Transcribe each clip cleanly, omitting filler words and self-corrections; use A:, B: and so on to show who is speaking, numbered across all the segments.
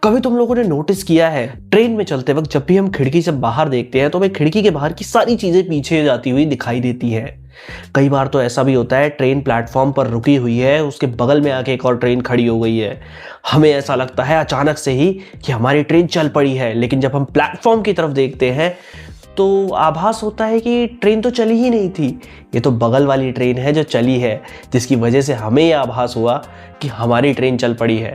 A: कभी तुम लोगों ने नोटिस किया है ट्रेन में चलते वक्त जब भी हम खिड़की से बाहर देखते हैं तो हमें खिड़की के बाहर की सारी चीजें पीछे जाती हुई दिखाई देती हैं। कई बार तो ऐसा भी होता है ट्रेन प्लेटफॉर्म पर रुकी हुई है, उसके बगल में आके एक और ट्रेन खड़ी हो गई है। हमें ऐसा लगता है अचानक से ही कि हमारी ट्रेन चल पड़ी है, लेकिन जब हम प्लेटफॉर्म की तरफ देखते हैं तो आभास होता है कि ट्रेन तो चली ही नहीं थी, ये तो बगल वाली ट्रेन है जो चली है, जिसकी वजह से हमें यह आभास हुआ कि हमारी ट्रेन चल पड़ी है।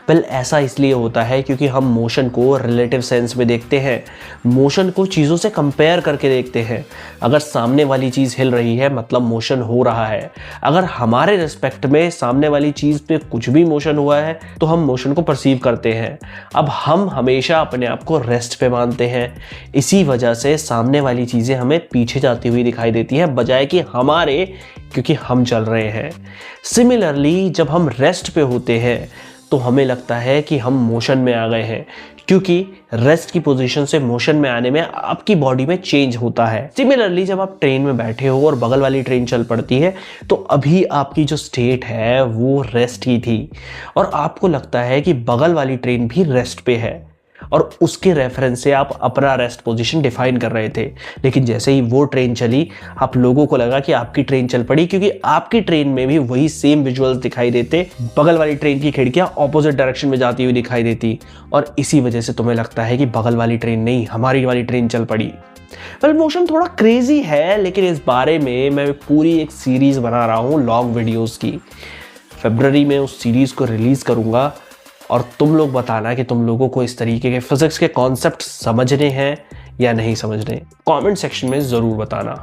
A: वेल, ऐसा इसलिए होता है क्योंकि हम मोशन को रिलेटिव सेंस में देखते हैं, मोशन को चीज़ों से कंपेयर करके देखते हैं। अगर सामने वाली चीज़ हिल रही है मतलब मोशन हो रहा है। अगर हमारे रिस्पेक्ट में सामने वाली चीज़ पे कुछ भी मोशन हुआ है तो हम मोशन को परसीव करते हैं। अब हम हमेशा अपने आप को रेस्ट पे मानते हैं, इसी वजह से सामने वाली चीज़ें हमें पीछे जाती हुई दिखाई देती हैं बजाय कि हमारे, क्योंकि हम चल रहे हैं। सिमिलरली जब हम रेस्ट पे होते हैं तो हमें लगता है कि हम मोशन में आ गए हैं, क्योंकि रेस्ट की पोजीशन से मोशन में आने में आपकी बॉडी में चेंज होता है। सिमिलरली जब आप ट्रेन में बैठे हो और बगल वाली ट्रेन चल पड़ती है तो अभी आपकी जो स्टेट है वो रेस्ट की थी और आपको लगता है कि बगल वाली ट्रेन भी रेस्ट पे है और उसके रेफरेंस से आप अपना रेस्ट पोजीशन डिफाइन कर रहे थे। लेकिन जैसे ही वो ट्रेन चली आप लोगों को लगा कि आपकी ट्रेन चल पड़ी, क्योंकि आपकी ट्रेन में भी वही सेम विजुअल्स दिखाई देते, बगल वाली ट्रेन की खिड़कियां ऑपोजिट डायरेक्शन में जाती हुई दिखाई देती और इसी वजह से तुम्हें लगता है कि बगल वाली ट्रेन नहीं, हमारी वाली ट्रेन चल पड़ी। वेल, मोशन थोड़ा क्रेजी है, लेकिन इस बारे में मैं पूरी एक सीरीज बना रहा हूँ लॉन्ग वीडियोस की। फरवरी में उस सीरीज को रिलीज करूंगा और तुम लोग बताना कि तुम लोगों को इस तरीके के फिजिक्स के कॉन्सेप्ट समझने हैं या नहीं समझने। कमेंट सेक्शन में ज़रूर बताना।